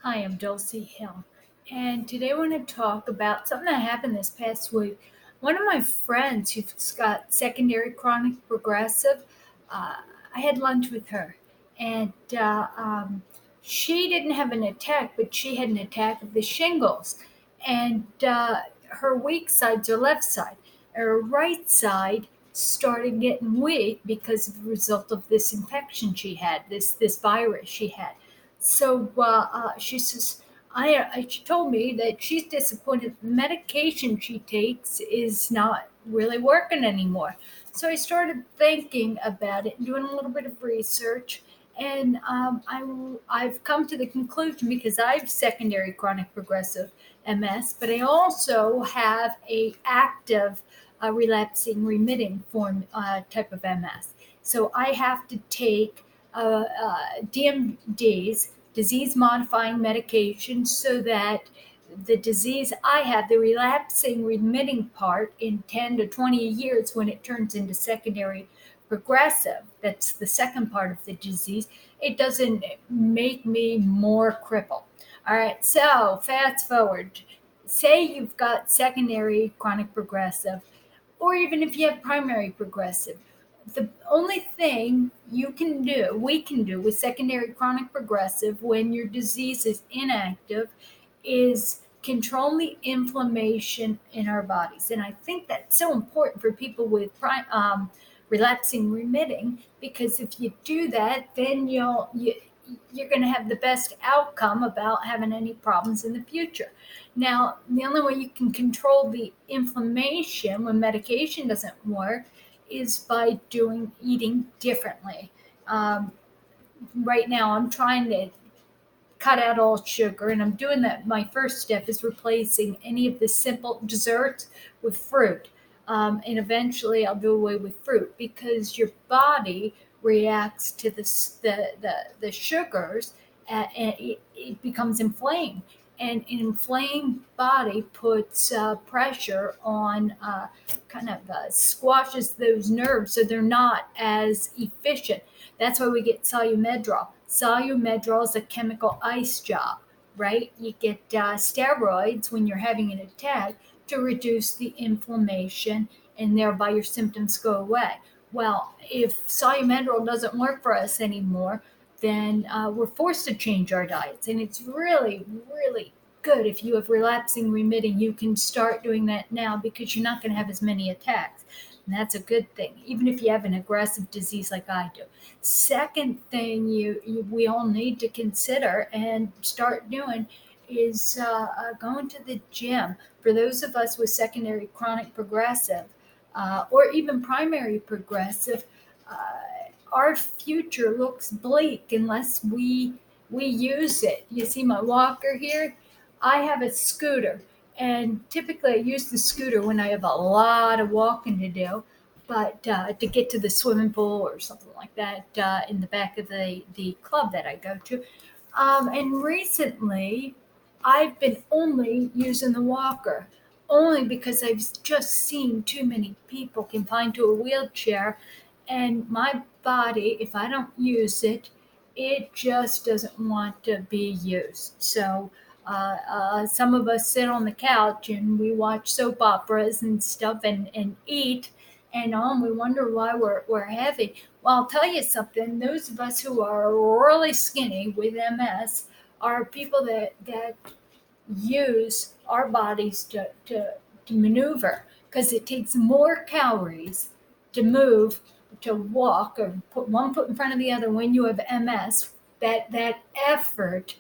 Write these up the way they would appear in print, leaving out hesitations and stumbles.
Hi, I'm Dulcie Hill, and today I want to talk about something that happened this past week. One of my friends who's got secondary chronic progressive, uh, I had lunch with her, and she didn't have an attack, but she had an attack of the shingles, and her weak side's her left side. Her right side started getting weak because of the result of this infection she had, this virus she had. So she says, she told me that she's disappointed the medication she takes is not really working anymore. So I started thinking about it, doing a little bit of research, and I've come to the conclusion because I have secondary chronic progressive MS, but I also have a active relapsing remitting form type of MS. So I have to take DMDs, disease modifying medications, so that the disease I have, the relapsing remitting part, in 10 to 20 years when it turns into secondary progressive, that's the second part of the disease, it doesn't make me more crippled. All right, so fast forward. Say you've got secondary chronic progressive, or even if you have primary progressive, the only thing we can do with secondary chronic progressive when your disease is inactive is control the inflammation in our bodies. And I think that's so important for people with relapsing remitting, because if you do that, then you're going to have the best outcome about having any problems in the future. Now, the only way you can control the inflammation when medication doesn't work is by eating differently. Um, right now, I'm trying to cut out all sugar, and I'm doing that. My first step is replacing any of the simple desserts with fruit. And eventually I'll do away with fruit, because your body reacts to the sugars, and it becomes inflamed. And an inflamed body puts pressure on, squashes those nerves so they're not as efficient. That's why we get solumedrol. Solumedrol is a chemical ice job, right? You get steroids when you're having an attack to reduce the inflammation, and thereby your symptoms go away. Well, if solumedrol doesn't work for us anymore, then we're forced to change our diets. And it's really, really good if you have relapsing remitting. You can start doing that now, because you're not going to have as many attacks. And that's a good thing, even if you have an aggressive disease like I do. Second thing we all need to consider and start doing is going to the gym. For those of us with secondary chronic progressive, or even primary progressive, our future looks bleak unless we use it. You see my walker here? I have a scooter, and typically I use the scooter when I have a lot of walking to do, but to get to the swimming pool or something like that, in the back of the club that I go to. And recently, I've been only using the walker, only because I've just seen too many people confined to a wheelchair, and my body, if I don't use it, it just doesn't want to be used. So some of us sit on the couch and we watch soap operas and stuff, and eat, and we wonder why we're heavy. Well, I'll tell you something. Those of us who are really skinny with MS are people that use our bodies to maneuver, because it takes more calories to move, to walk, or put one foot in front of the other when you have MS. That effort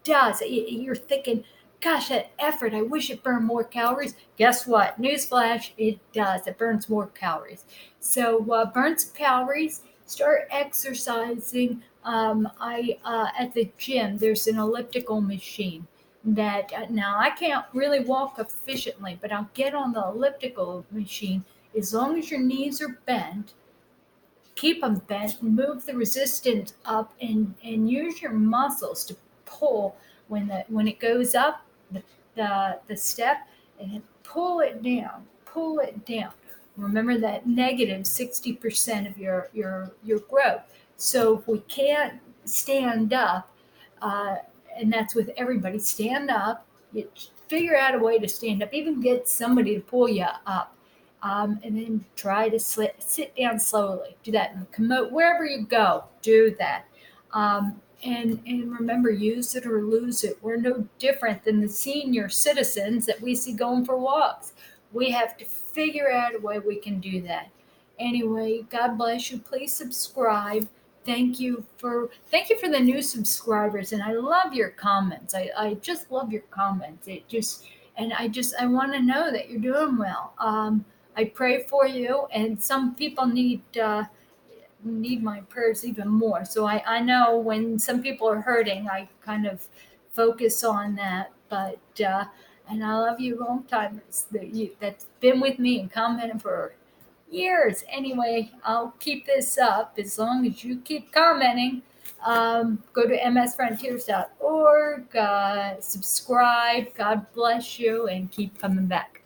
does. You're thinking, gosh, that effort, I wish it burned more calories. Guess what? Newsflash, it does. It burns more calories. So burn some calories, start exercising. I At the gym, there's an elliptical machine that now I can't really walk efficiently, but I'll get on the elliptical machine. As long as your knees are bent, keep them bent, move the resistance up, and use your muscles to pull when it goes up the step, and then pull it down. Remember that negative 60% of your growth. So if we can't stand up, uh, and that's with everybody. Stand up. You figure out a way to stand up. Even get somebody to pull you up. And then try to sit down slowly. Do that. Wherever you go, do that. And remember, use it or lose it. We're no different than the senior citizens that we see going for walks. We have to figure out a way we can do that. Anyway, God bless you. Please subscribe. Thank you for the new subscribers, and I love your comments. I just love your comments. I want to know that you're doing well. I pray for you, and some people need my prayers even more. So I know when some people are hurting, I kind of focus on that. But and I love you, long timers that's been with me and commented for years. Anyway, I'll keep this up as long as you keep commenting. Go to msfrontiers.org, subscribe. God bless you, and keep coming back.